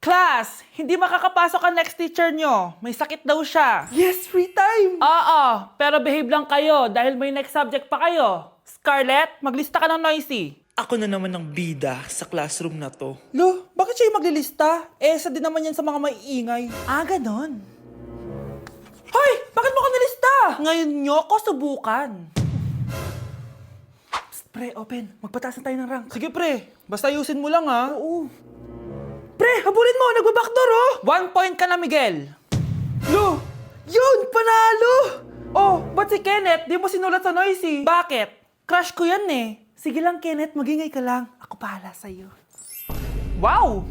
Class, hindi makakapasok ang next teacher nyo. May sakit daw siya. Yes, free time! Oo, pero behave lang kayo dahil may next subject pa kayo. Scarlett, maglista ka ng noisy. Ako na naman ang bida sa classroom na to. Lo, bakit siya yung maglilista? Isa din naman yan sa mga maiingay. Ah, ganon. Hoy! Bakit mo ka nilista? Ngayon nyo ko subukan. Psst, pre, open. Magpataas na tayo ng rank. Sige, pre. Basta ayusin mo lang, ha? Oo. Pre, habulin mo! Nagbabackdoor, oh! 1 point ka na, Miguel. Lo! Yun! Panalo! Oh, ba't si Kenneth di mo sinulat sa noisy? Bakit? Crush ko yan, eh. Sige lang, Kenneth. Magingay ka lang. Ako bahala sa'yo. Wow!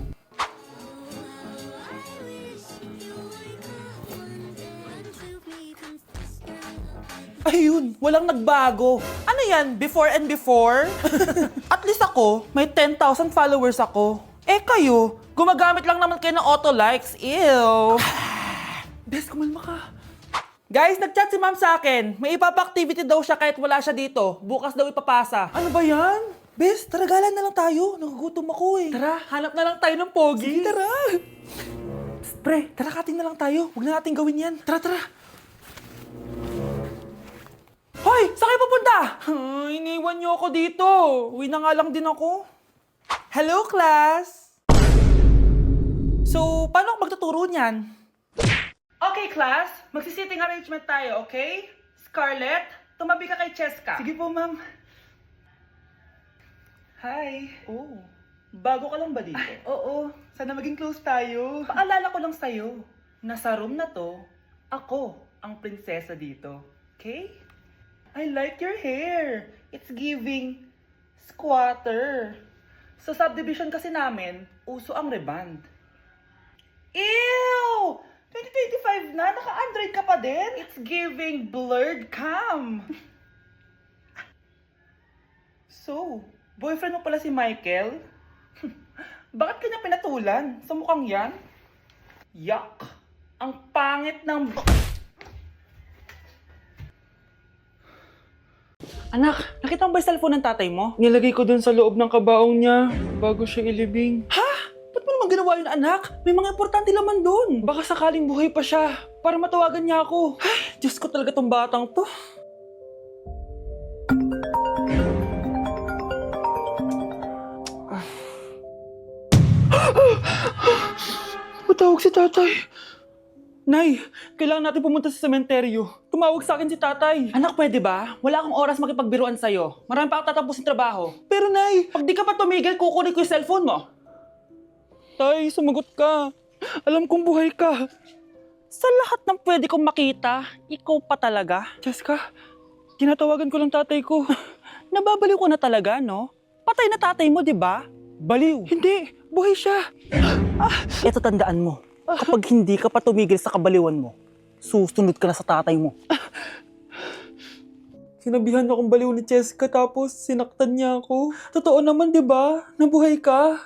Ayun, walang nagbago. Ano yan? Before and before? At least ako, may 10,000 followers ako. Eh kayo, gumagamit lang naman kayo ng auto-likes. Ew! Bes, kumalma ka. Guys, nag-chat si ma'am sa akin. May ipapa-activity daw siya kahit wala siya dito. Bukas daw ipapasa. Ano ba yan? Bes, tara galan na lang tayo. Nagugutom ako eh. Tara, hanap na lang tayo ng pogi. Sige, tara. Psst, pre, tara kating na lang tayo. Huwag na natin gawin yan. Tara, tara. Hoy! Saan kayo pupunta? Iniwan niyo ako dito. Uwi na nga lang din ako. Hello, class! So, paano ako magtuturo niyan? Okay, class. Magsi-sitting arrangement tayo, okay? Scarlett, tumabi ka kay Cheska. Sige po, ma'am. Hi. Oh, bago ka lang ba dito? Oo. Sana maging close tayo. Paalala ko lang sa'yo, nasa room na to, ako ang prinsesa dito. Okay? I like your hair. It's giving squatter. Sa subdivision kasi namin, uso ang reband. Ew! 2025 na, naka-Android ka pa din? It's giving blurred cam. So, boyfriend mo pala si Michael? Bakit kanya pinatulan? Sa mukhang yan? Yuck! Ang pangit ng... Anak, nakita mo ba yung cellphone ng tatay mo? Nilagay ko dun sa loob ng kabaong niya bago siya ilibing. Ha? Ba't mo naman ginawa yun, anak? May mga importante laman doon. Baka sakaling buhay pa siya para matawagan niya ako. Ay, Diyos ko talaga tong batang to. Matawag si tatay. Nay, kailangan natin pumunta sa sementeryo. Tumawag sa akin si tatay. Anak, pwede ba? Wala akong oras makipagbiruan sa'yo. Marami pa akong tatapusin trabaho. Pero nay, Pag di ka pa tumigil, kukunin ko yung cellphone mo. tay, sumagot ka. Alam kong buhay ka. Sa lahat ng pwede kong makita, ikaw pa talaga. Cheska, tinatawagan ko lang tatay ko. Nababaliw ko na talaga, no? Patay na tatay mo, di ba? Baliw. Hindi, buhay siya. Ito tandaan mo. Kapag hindi ka pa tumigil sa kabaliwan mo, susunod ka na sa tatay mo. Sinabihan akong baliw ni Cheska tapos sinaktan niya ako. Totoo naman, di ba? Nabuhay ka.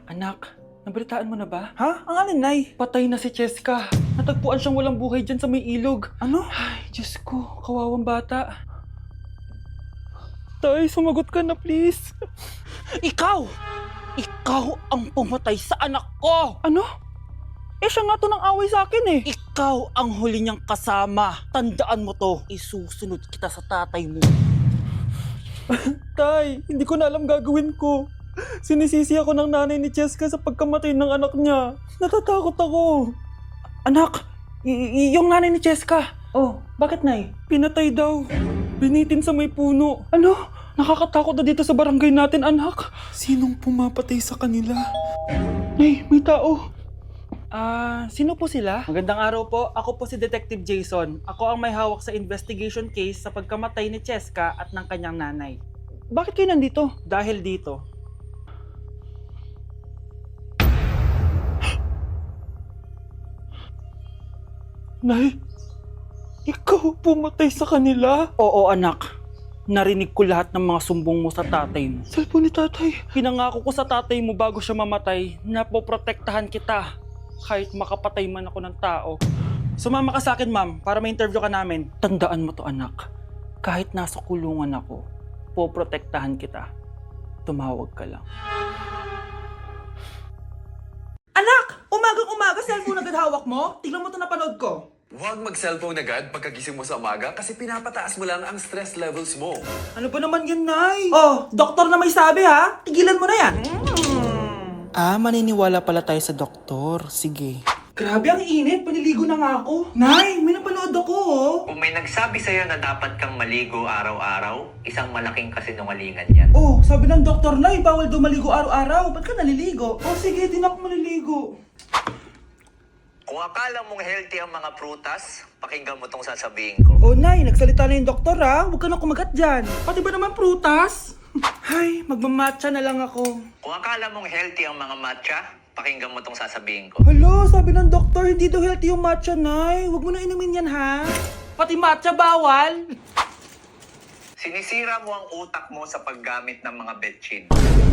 Anak, nabalitaan mo na ba? Ha? Ang alin, nay? Patay na si Cheska. Natagpuan siyang walang buhay dyan sa may ilog. Ano? Ay, Diyos ko, kawawang bata. Tay, sumagot ka na please. Ikaw! Ikaw ang pumatay sa anak ko! Ano? Eh, siya nga to ng away sa akin eh. Ikaw ang huli niyang kasama. Tandaan mo to. Isusunod kita sa tatay mo. Tay, hindi ko na alam gagawin ko. Sinisisi ako ng nanay ni Cheska sa pagkamatay ng anak niya. Natatakot ako. Anak, yung nanay ni Cheska. Oh, Bakit, Nay? pinatay daw. Binitin sa may puno. Ano? Nakakatakot na dito sa barangay natin, anak. Sinong pumapatay sa kanila? Nay, may tao. Sino po sila? Magandang araw po. Ako po si Detective Jason. Ako ang may hawak sa investigation case sa pagkamatay ni Cheska at ng kanyang nanay. Bakit kayo nandito? Dahil dito, Nay, ikaw pumatay sa kanila? oo anak, narinig ko lahat ng mga sumbong mo sa tatay mo. Cellphone ni tatay. Pinangako ko sa tatay mo bago siya mamatay na poprotektahan kita kahit makapatay man ako ng tao. Sumama ka sa akin, ma'am, para ma-interview ka namin. Tandaan mo to, anak. Kahit nasa kulungan ako, poprotektahan kita. Tumawag ka lang. Anak! Umagang-umaga, cellphone agad hawak mo? Tignan mo ito napanood ko. Huwag mag-cellphone agad pagkagising mo sa umaga kasi pinapataas mo lang ang stress levels mo. Ano ba naman yan, Nay? Oh, doktor na may sabi ha. Tigilan mo na yan. Ah, maniniwala pala tayo sa doktor. Sige. Grabe, ang init. Paniligo na nga ako. Nay, may napanood ako oh. Kung may nagsabi sa'yo na dapat kang maligo araw-araw, isang malaking kasinungalingan yan. Oh, sabi ng doktor, Nay, bawal daw maligo araw-araw. Ba't ka naliligo? Oh, sige, di na ako maliligo. Kung akala mong healthy ang mga prutas, pakinggan mo tong sasabihin ko. Oh, Nay, nagsalita na yung doktor ha. Huwag ka na kumagat dyan. Pati ba naman prutas? Ay, magmamatcha na lang ako. Kung akala mong healthy ang mga matcha, pakinggan mo tong sasabihin ko. Hala, sabi ng doktor, hindi daw healthy yung matcha, Nay. Huwag mo na inumin yan, ha? Pati matcha bawal. Sinisira mo ang utak mo sa paggamit ng mga betchin.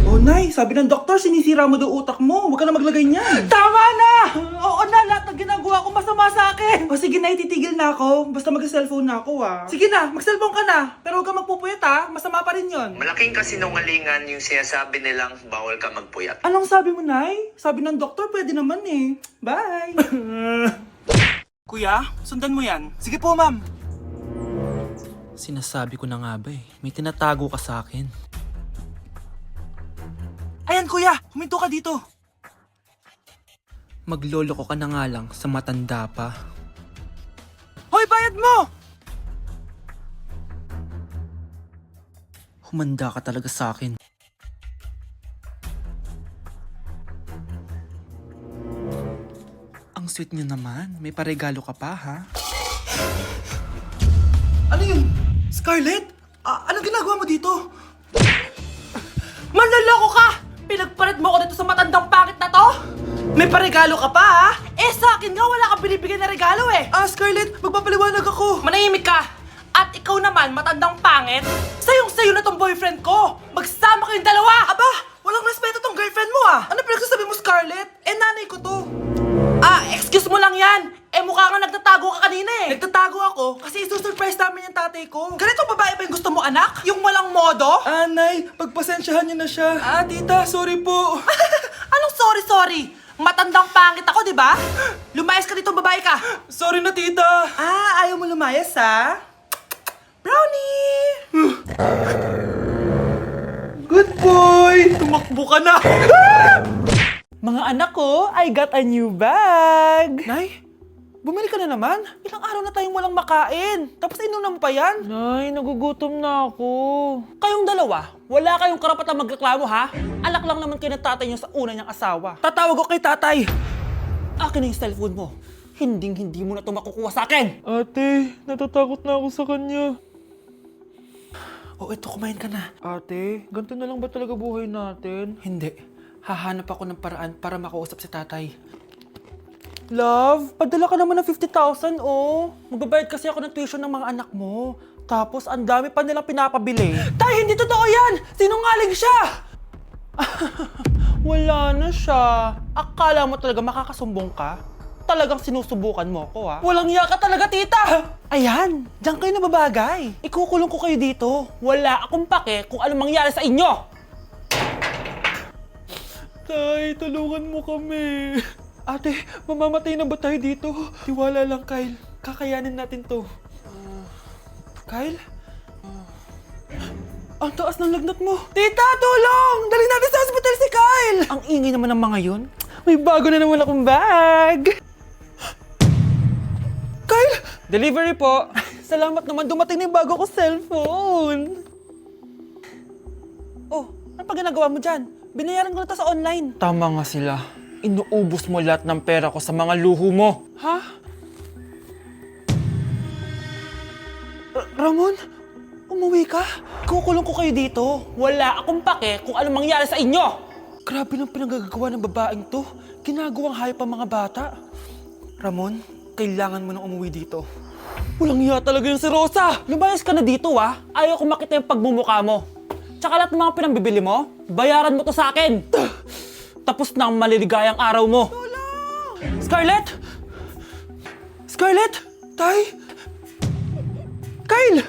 Oh, Nay, sabi ng doktor, sinisira mo daw utak mo. Huwag ka na maglagay niyan. Tama na! Oo na, lahat ng ginagawa ko masama sa akin. O sige, Nay, titigil na ako. Basta mag-cellphone na ako, ha? Sige na, mag-cellphone ka na. Pero huwag ka magpupuyat, ha? Masama pa rin yon. Malaking kasinungalingan yung sinasabi nilang bawal ka magpuyat. Anong sabi mo, Nay? Sabi ng doktor, pwede naman eh. Bye! Kuya, sundan mo yan. Sige po, ma'am. Sinasabi ko na nga ba eh. May tinatago ka sa akin. Ayan, kuya! Huminto ka dito! Magloloko ka na nga lang sa matanda pa. Hoy, bayad mo! Humanda ka talaga sa akin. Ang sweet niyo naman. May paregalo ka pa, ha? Ano yun? Scarlett? Anong ginagawa mo dito? Manloloko ka! Pinagpalit mo ako dito sa matandang pangit na to? May paregalo ka pa, ha? Eh, sa akin nga, wala kang binibigyan na regalo, eh. Scarlett, magpapaliwanag ako. Manahimik ka. At ikaw naman, matandang pangit, sayong-sayo na tong boyfriend ko. Magsama kayong dalawa. Aba, walang respeto tong girlfriend mo, ah. Ano pinagsasabi mo, Scarlett? Eh, nanay ko to. Excuse mo lang yan. Eh, mukha nga nagtatago ka kanina eh. Nagtatago ako kasi isusurprise namin yung tatay ko. Ganito babae ba yung gusto mo, anak? Yung walang modo? Nay, pagpasensyahan niyo na siya. Tita, sorry po. Anong sorry? Matandang pangit ako, di ba? Lumayas ka dito, babae ka. Sorry na, tita. Ayaw mo lumayas, ha? Brownie! Good boy! Tumakbo ka na. Mga anak ko, I got a new bag. Nay, bumili ka na naman? Ilang araw na tayong walang makain. Tapos inunan mo pa yan? Nay, nagugutom na ako. Kayong dalawa, wala kayong karapatang magreklamo, ha? Alak lang naman kayo ng tatay niyo sa una niyang asawa. Tatawag ko kay tatay. Akin na yung cellphone mo. Hinding-hindi mo na ito makukuha sa akin. Ate, natatakot na ako sa kanya. Ito, kumain ka na. Ate, ganito na lang ba talaga buhay natin? Hindi. Hahanap ako ng paraan para makausap si tatay. Love, padala ka naman ng 50,000, oh. Magbabayad kasi ako ng tuition ng mga anak mo. Tapos, ang dami pa nilang pinapabili. Tay, hindi totoo yan! Sinungaling siya! Wala na siya. Akala mo talaga makakasumbong ka? Talagang sinusubukan mo ko, ha? Walang iya ka talaga, tita! Ayan, diyan kayo nababagay. Ikukulong ko kayo dito. Wala akong pake kung anong mangyari sa inyo. Tay, tulungan mo kami. Ate, mamamatay na ba tayo dito? Tiwala lang, Kyle. Kakayanin natin to. Kyle? Ang taas ng lagnat mo. Tita, tulong! Dali natin sa hospital si Kyle! Ang ingay naman ng mga yun. May bago na naman akong bag. Kyle! Delivery po. Salamat naman, dumating na yung bago ko cellphone. Oh, ano pa ginagawa mo dyan? Binayaran ko na to sa online. Tama nga sila. Inuubos mo lahat ng pera ko sa mga luho mo. Ha? Ramon? Umuwi ka? Kukulong ko kayo dito. Wala akong pake kung anong mangyari sa inyo. Grabe ng pinagagawa ng babaeng to. Ginagawang hayop ang mga bata. Ramon, kailangan mo nang umuwi dito. Walang iya talaga yung si Rosa. Lumayas ka na dito, ha? Ayaw ko makita yung pagmumukha mo. Tsaka lahat ng mga pinambibili mo, bayaran mo to sa akin. Tapos na ang maliligayang araw mo. Scarlett! Scarlett! Tay! Kyle!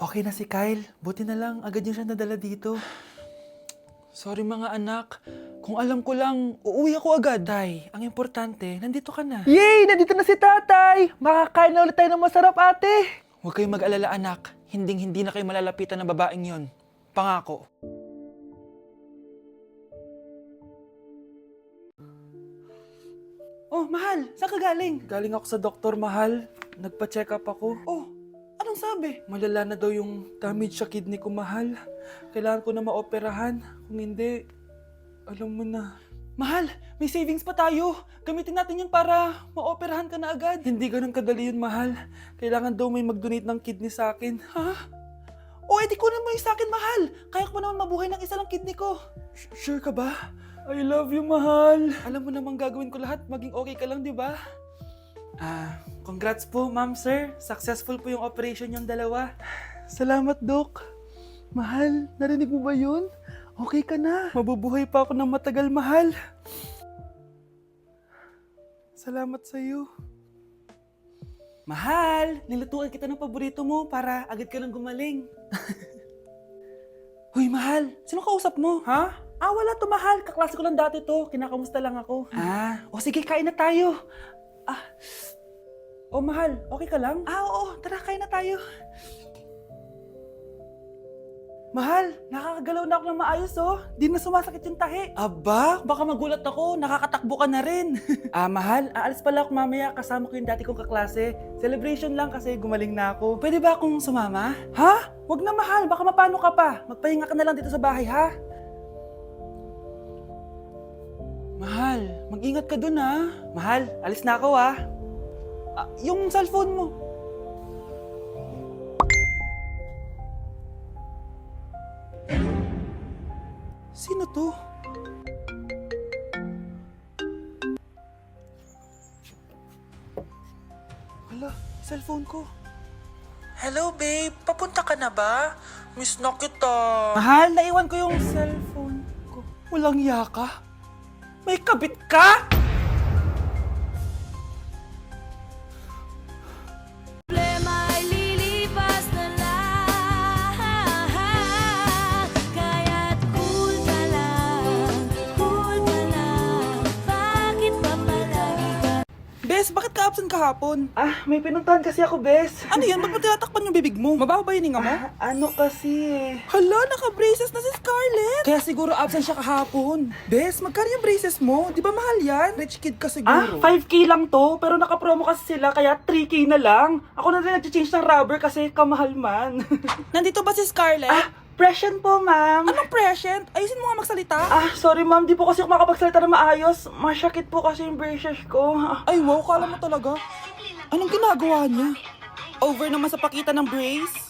Okay na si Kyle. Buti na lang, agad niya siya nadala dito. Sorry mga anak. Kung alam ko lang, uuwi ako agad. Day, ang importante, nandito ka na. Yay! Nandito na si tatay! Makakain na ulit tayo ng masarap, ate! Huwag kayong mag-alala anak. Hindi na kayo malalapitan ng babaeng yon. Pangako. Oh, mahal! Saan ka galing? Galing ako sa doktor, mahal. Nagpa-check up ako. Oh, anong sabi? Malala na daw yung damage sa kidney ko, mahal. Kailangan ko na maoperahan. Kung hindi, alam mo na. Mahal, may savings pa tayo. Gamitin natin yun para maoperahan ka na agad. Hindi ganun kadali yun, mahal. Kailangan daw may mag-donate ng kidney sa akin. Ha? O, edi kunin mo yung sa akin, mahal. Kaya ko naman mabuhay ng isa lang kidney ko. Sure ka ba? I love you, mahal. Alam mo namang gagawin ko lahat. Maging okay ka lang, di ba? Congrats po, ma'am, sir. Successful po yung operation yung dalawa. Salamat, Dok. Mahal, narinig mo ba yun? Okay ka na. Mabubuhay pa ako ng matagal, mahal. Salamat sa'yo. Mahal, nilutuan kita ng paborito mo para agad ka nang gumaling. Hoy, mahal, sino kausap mo? Ha? Wala to, mahal. Kaklase ko lang dati to. Kinakamusta lang ako. O sige, kain na tayo. Oh, mahal, okay ka lang? Oo, tara, kain na tayo. Mahal, Nakakagalaw na ako ng maayos, oh. Di na sumasakit yung tahi. aba, Baka magulat ako, nakakatakbo ka na rin. mahal, aalis pala ako mamaya. Kasama ko yung dati kong kaklase. Celebration lang kasi gumaling na ako. Pwede ba akong sumama? Ha? Wag na, mahal, baka mapano ka pa. Magpahinga ka na lang dito sa bahay, ha? Mahal, mag-ingat ka dun, ha? Mahal, alis na ako, ah. Yung cellphone mo. Sino to? Hala, cellphone ko. Hello, babe. Papunta ka na ba? Miss na kita. Mahal, naiwan ko yung cellphone ko. Walang yaka. May kabit ka? Problema ay lilipas na lang. Kaya't cool ka lang. Bakit ba palagi ka? Bes, bakit ka absent kahapon? May pinuntahan kasi ako, bes. Ano yan? Ba't mo tinatakpan yung bibig mo? Mabaho ba yung hininga mo? Ano kasi Hala, naka-braces na si Scarlett! Kaya siguro absent siya kahapon. Bes, magkano yung braces mo? Di ba mahal yan? Rich kid ka siguro. 5K lang to, pero naka-promo kasi sila, kaya 3K na lang. Ako na rin nag-change ng rubber kasi kamahal man. Nandito ba si Scarlett? Present po, ma'am. Anong present? Ayusin mo nga magsalita. Sorry ma'am, di po kasi ako makapagsalita na maayos. Masyakit po kasi yung braces ko. Ay wow, kala mo talaga. Anong ginagawa niya? Over naman sa pakita ng brace?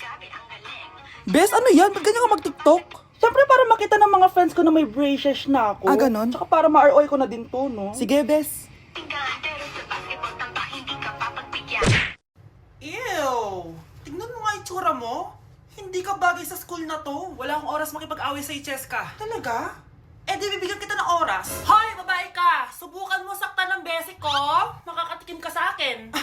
Bes, ano yan? Ba't ganyan ka mag-tiktok? Siyempre para makita ng mga friends ko na may braces na ako. Ganon? Tsaka para ma-ROI ko na din to, no? Sige, Bes. Ew! Tignan mo nga itsura mo. Hindi ka bagay sa school na to. Wala akong oras makipag-away sa Cheska. Talaga? Eh di bibigyan kita ng oras. Hoy, babae ka! Subukan mo saktan ng basic ko. Makakatikim ka sa akin.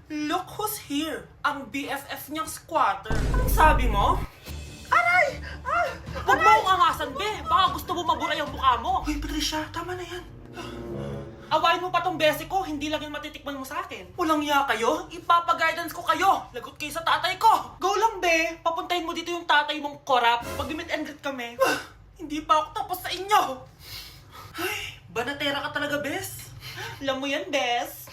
Look who's here. Ang BFF niyang squatter. Anong sabi mo? Aray! Huwag mo akong angasan, be. Baka gusto mo mabura yung mukha mo. Hoy, Patricia, tama na yan. Awayin mo pa tong basic ko, hindi lang yung matitikman mo sa akin. Walang iya kayo, ipapa-guidance ko kayo. Lagot kayo sa tatay ko. Go lang, be. Papuntahin mo dito yung tatay mong korap. Pag-meet and greet kami. Hindi pa ako tapos sa inyo. Ay, banatera ka talaga, bes. Alam mo yan, bes.